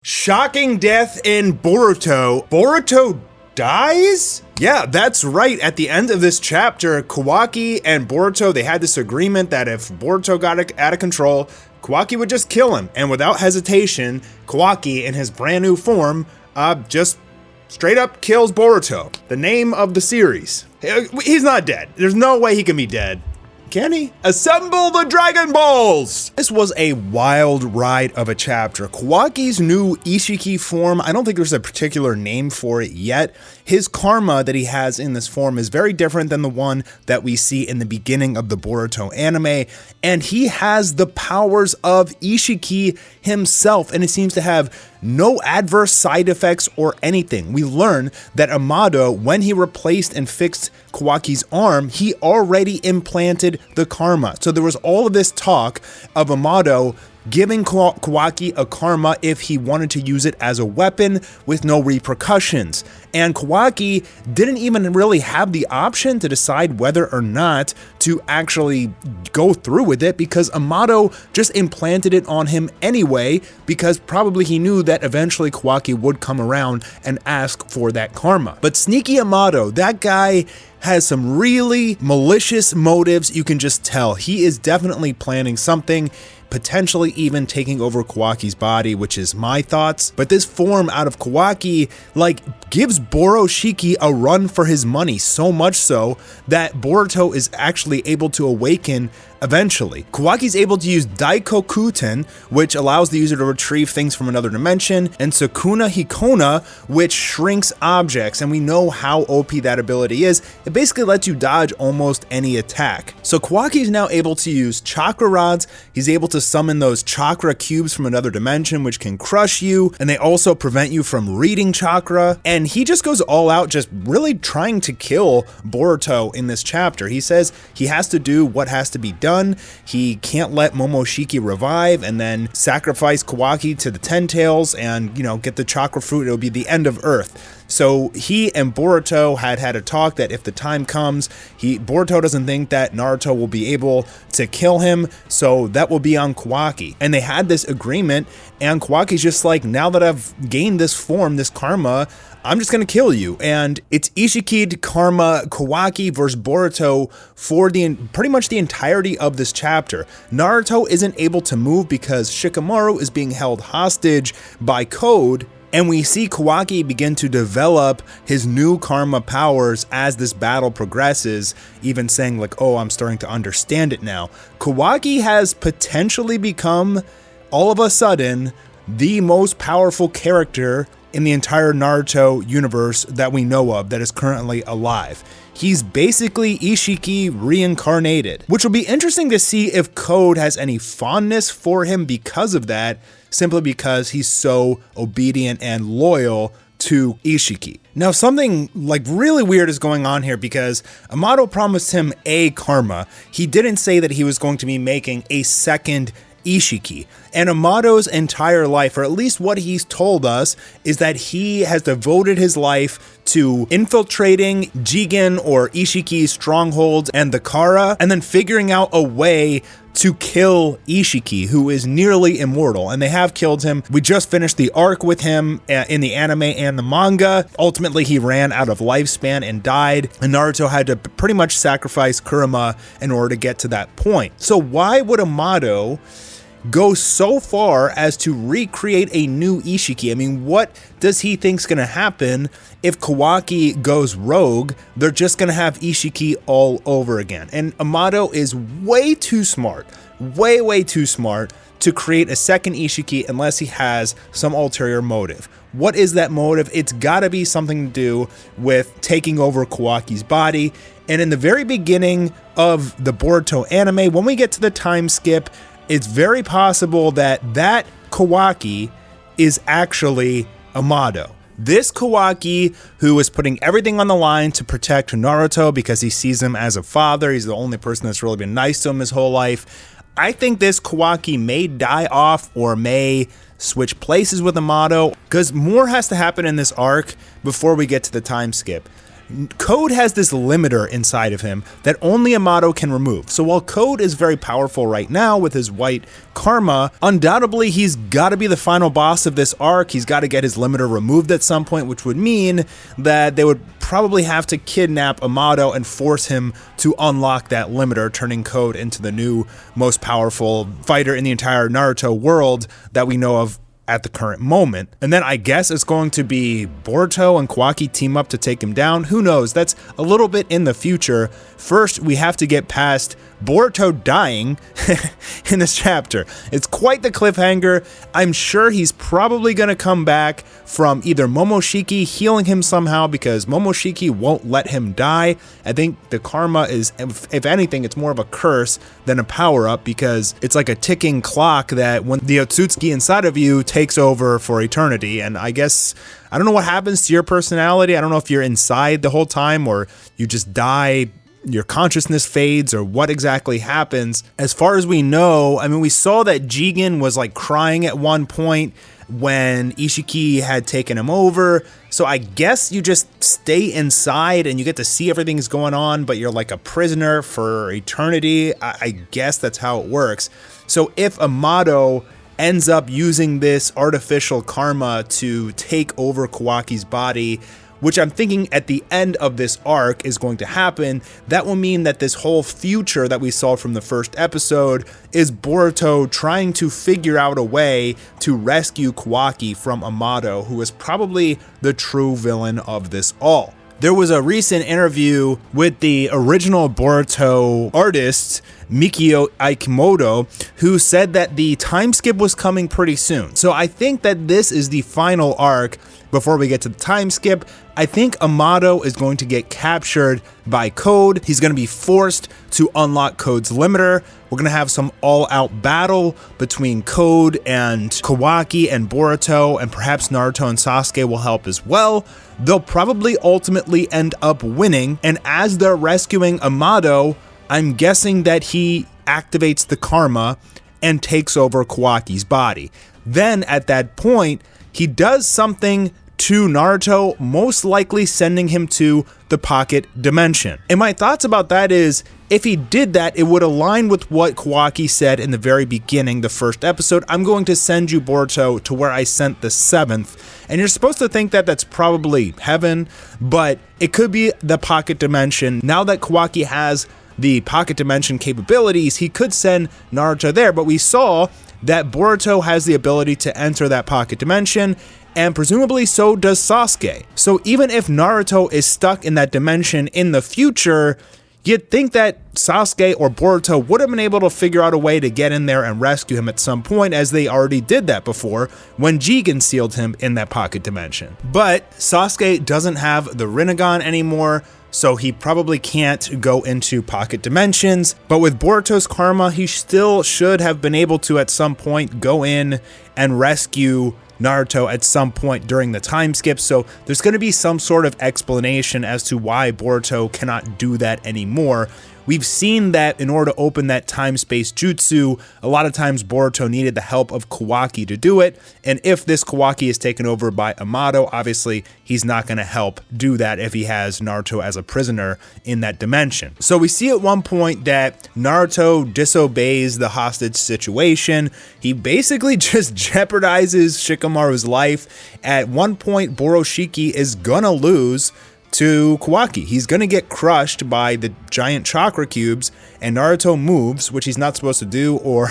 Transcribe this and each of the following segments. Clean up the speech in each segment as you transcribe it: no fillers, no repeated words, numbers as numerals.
Shocking death in Boruto. Boruto dies? Yeah, that's right. At the end of this chapter, Kawaki and Boruto, they had this agreement that if Boruto got out of control, Kawaki would just kill him. And without hesitation, Kawaki, in his brand new form, just straight up kills Boruto. The name of the series. He's not dead. There's no way he can be dead. Can he? Assemble the Dragon Balls! This was a wild ride of a chapter. Kawaki's new Isshiki form, I don't think there's a particular name for it yet. His karma that he has in this form is very different than the one that we see in the beginning of the Boruto anime, and he has the powers of Isshiki himself, and it seems to have no adverse side effects or anything. We learn that Amado, when he replaced and fixed Kawaki's arm, he already implanted the karma. So there was all of this talk of Amado giving Kawaki a karma if he wanted to use it as a weapon with no repercussions. And Kawaki didn't even really have the option to decide whether or not to actually go through with it, because Amado just implanted it on him anyway, because probably he knew that eventually Kawaki would come around and ask for that karma. But sneaky Amado, that guy has some really malicious motives. You can just tell he is definitely planning something, potentially even taking over Kawaki's body, which is my thoughts. But this form out of Kawaki, gives Boroshiki a run for his money, so much so that Boruto is actually able to awaken eventually. Kawaki's able to use Daikokuten, which allows the user to retrieve things from another dimension, and Sukuna Hikona, which shrinks objects, and we know how OP that ability is. It basically lets you dodge almost any attack. So Kawaki's now able to use chakra rods. He's able to summon those chakra cubes from another dimension, which can crush you, and they also prevent you from reading chakra. And he just goes all out, just really trying to kill Boruto in this chapter. He says he has to do what has to be done. He can't let Momoshiki revive and then sacrifice Kawaki to the Ten Tails and, get the chakra fruit. It'll be the end of Earth. So he and Boruto had a talk that if the time comes, Boruto doesn't think that Naruto will be able to kill him, so that will be on Kawaki. And they had this agreement, and Kawaki's just like, now that I've gained this form, this karma, I'm just gonna kill you. And it's Isshiki karma Kawaki versus Boruto for pretty much the entirety of this chapter. Naruto isn't able to move because Shikamaru is being held hostage by Code, and we see Kawaki begin to develop his new karma powers as this battle progresses, even saying oh, I'm starting to understand it now. Kawaki has potentially become, all of a sudden, the most powerful character in the entire Naruto universe that we know of that is currently alive. He's basically Isshiki reincarnated, which will be interesting to see if Code has any fondness for him because of that, simply because he's so obedient and loyal to Isshiki. Now, something really weird is going on here, because Amado promised him a karma. He didn't say that he was going to be making a second Isshiki. And Amado's entire life, or at least what he's told us, is that he has devoted his life to infiltrating Jigen or Ishiki's strongholds and the Kara, and then figuring out a way to kill Isshiki, who is nearly immortal, and they have killed him. We just finished the arc with him in the anime and the manga. Ultimately, he ran out of lifespan and died, and Naruto had to pretty much sacrifice Kurama in order to get to that point. So why would Amado go so far as to recreate a new Isshiki? I mean, what does he think's gonna happen if Kawaki goes rogue? They're just gonna have Isshiki all over again. And Amado is way too smart, way too smart to create a second Isshiki unless he has some ulterior motive. What is that motive? It's gotta be something to do with taking over Kawaki's body. And in the very beginning of the Boruto anime, when we get to the time skip, it's very possible that Kawaki is actually Amado. This Kawaki, who is putting everything on the line to protect Naruto because he sees him as a father, he's the only person that's really been nice to him his whole life. I think this Kawaki may die off or may switch places with Amado, because more has to happen in this arc before we get to the time skip. Code has this limiter inside of him that only Amato can remove. So while Code is very powerful right now with his white karma, undoubtedly he's got to be the final boss of this arc. He's got to get his limiter removed at some point, which would mean that they would probably have to kidnap Amato and force him to unlock that limiter, turning Code into the new most powerful fighter in the entire Naruto world that we know of at the current moment. And then I guess it's going to be Boruto and Kawaki team up to take him down. Who knows? That's a little bit in the future. First, we have to get past Boruto dying in this chapter. It's quite the cliffhanger. I'm sure he's probably going to come back from either Momoshiki healing him somehow, because Momoshiki won't let him die. I think the karma is, if anything, it's more of a curse than a power-up, because it's like a ticking clock that when the Otsutsuki inside of you takes over for eternity. And I guess, I don't know what happens to your personality. I don't know if you're inside the whole time or you just die, your consciousness fades, or what exactly happens. As far as we know, I mean, we saw that Jigen was like crying at one point when Isshiki had taken him over. So I guess you just stay inside and you get to see everything's going on, but you're like a prisoner for eternity. I guess that's how it works. So if Amato ends up using this artificial karma to take over Kawaki's body, which I'm thinking at the end of this arc is going to happen, that will mean that this whole future that we saw from the first episode is Boruto trying to figure out a way to rescue Kawaki from Amato, who is probably the true villain of this all. There was a recent interview with the original Boruto artist, Mikio Aikimoto, who said that the time skip was coming pretty soon. So I think that this is the final arc before we get to the time skip. I think Amato is going to get captured by Code. He's going to be forced to unlock Code's limiter. We're going to have some all-out battle between Code and Kawaki and Boruto, and perhaps Naruto and Sasuke will help as well. They'll probably ultimately end up winning, and as they're rescuing Amato, I'm guessing that he activates the karma and takes over Kawaki's body. Then at that point, he does something to Naruto, most likely sending him to the pocket dimension. And my thoughts about that is, if he did that, it would align with what Kawaki said in the very beginning, the first episode. I'm going to send you, Boruto, to where I sent the 7th. And you're supposed to think that that's probably heaven, but it could be the pocket dimension. Now that Kawaki has the pocket dimension capabilities, he could send Naruto there, but we saw that Boruto has the ability to enter that pocket dimension, and presumably so does Sasuke. So even if Naruto is stuck in that dimension in the future, you'd think that Sasuke or Boruto would have been able to figure out a way to get in there and rescue him at some point, as they already did that before when Jigen sealed him in that pocket dimension. But Sasuke doesn't have the Rinnegan anymore, so he probably can't go into pocket dimensions. But with Boruto's karma, he still should have been able to at some point go in and rescue Naruto at some point during the time skip. So there's going to be some sort of explanation as to why Boruto cannot do that anymore. We've seen that in order to open that time-space jutsu, a lot of times Boruto needed the help of Kawaki to do it, and if this Kawaki is taken over by Amato, obviously he's not going to help do that if he has Naruto as a prisoner in that dimension. So we see at one point that Naruto disobeys the hostage situation. He basically just jeopardizes Shikamaru's life. At one point, Boroshiki is gonna lose to Kawaki. He's gonna get crushed by the giant chakra cubes, and Naruto moves, which he's not supposed to do, or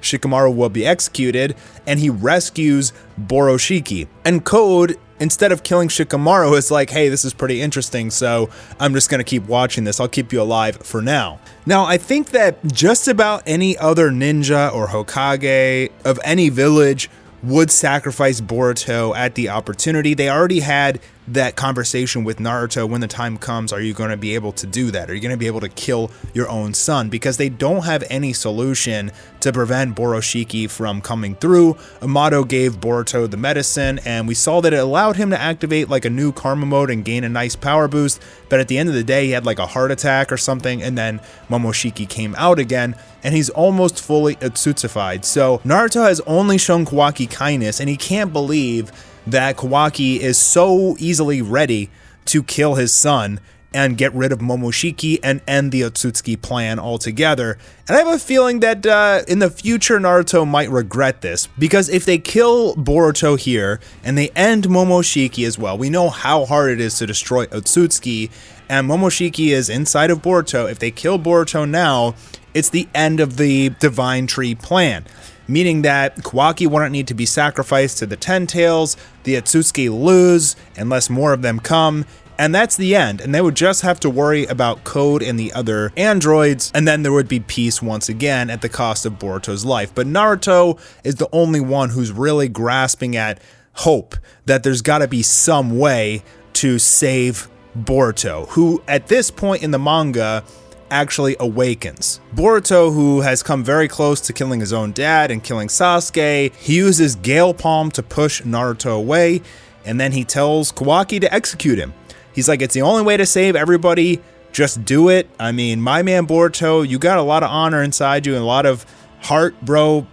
Shikamaru will be executed, and he rescues Boroshiki. And Code, instead of killing Shikamaru, is like, hey, this is pretty interesting, so I'm just gonna keep watching this. I'll keep you alive for now. Now, I think that just about any other ninja or Hokage of any village would sacrifice Boruto at the opportunity. They already had that conversation with Naruto. When the time comes, are you going to be able to do that? Are you going to be able to kill your own son? Because they don't have any solution to prevent Boroshiki from coming through. Amato gave Boruto the medicine, and we saw that it allowed him to activate like a new karma mode and gain a nice power boost, but at the end of the day, he had like a heart attack or something, and then Momoshiki came out again, and he's almost fully Otsutsufied. So Naruto has only shown Kawaki kindness, and he can't believe that Kawaki is so easily ready to kill his son and get rid of Momoshiki and end the Otsutsuki plan altogether. And I have a feeling that in the future Naruto might regret this, because if they kill Boruto here and they end Momoshiki as well, we know how hard it is to destroy Otsutsuki, and Momoshiki is inside of Boruto. If they kill Boruto now, it's the end of the Divine Tree plan, meaning that Kawaki wouldn't need to be sacrificed to the Ten Tails, the Otsutsuki lose unless more of them come, and that's the end, and they would just have to worry about Code and the other androids, and then there would be peace once again at the cost of Boruto's life. But Naruto is the only one who's really grasping at hope that there's gotta be some way to save Boruto, who at this point in the manga actually awakens. Boruto, who has come very close to killing his own dad and killing Sasuke, he uses Gale Palm to push Naruto away, and then he tells Kawaki to execute him. He's like, it's the only way to save everybody, just do it. I mean, my man Boruto, you got a lot of honor inside you and a lot of heart, bro.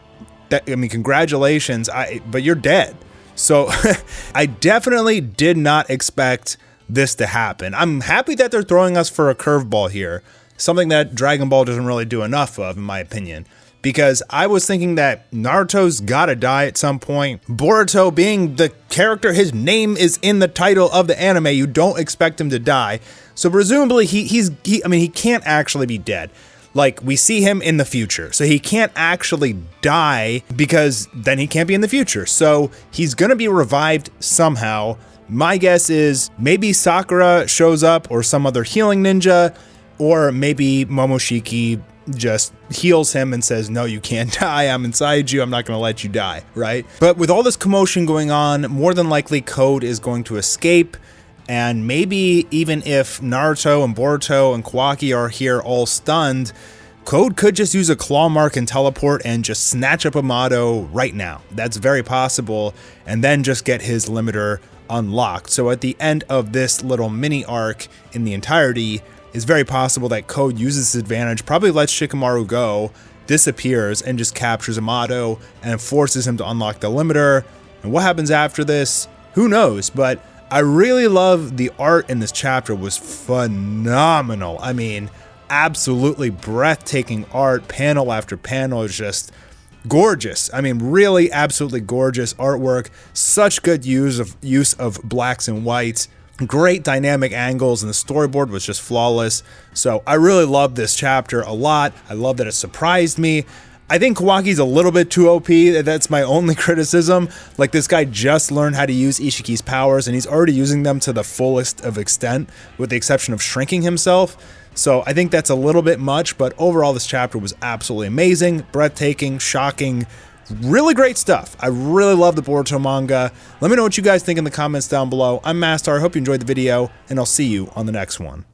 Congratulations, but you're dead. So I definitely did not expect this to happen. I'm happy that they're throwing us for a curveball here, something that Dragon Ball doesn't really do enough of, in my opinion. Because I was thinking that Naruto's gotta die at some point. Boruto being the character, his name is in the title of the anime, you don't expect him to die. So presumably he can't actually be dead. Like, we see him in the future, so he can't actually die because then he can't be in the future. So he's gonna be revived somehow. My guess is maybe Sakura shows up or some other healing ninja, or maybe Momoshiki just heals him and says, no, you can't die, I'm inside you, I'm not gonna let you die, right? But with all this commotion going on, more than likely Code is going to escape, and maybe even if Naruto and Boruto and Kawaki are here all stunned, Code could just use a claw mark and teleport and just snatch up Amato right now. That's very possible, and then just get his limiter unlocked. So at the end of this little mini arc in the entirety, it's very possible that Code uses his advantage, probably lets Shikamaru go, disappears, and just captures Amato and forces him to unlock the limiter. And what happens after this, who knows? But I really love the art in this chapter. Was phenomenal. I mean, absolutely breathtaking art, panel after panel is just gorgeous. I mean, really absolutely gorgeous artwork. Such good use of blacks and whites. Great dynamic angles, and the storyboard was just flawless. So I really love this chapter a lot. I love that it surprised me. I think Kawaki's a little bit too OP. That's my only criticism. Like, this guy just learned how to use Isshiki's powers, and he's already using them to the fullest of extent, with the exception of shrinking himself. So I think that's a little bit much, but overall this chapter was absolutely amazing, breathtaking, shocking, really great stuff. I really love the Boruto manga. Let me know what you guys think in the comments down below. I'm Mastar. I hope you enjoyed the video, and I'll see you on the next one.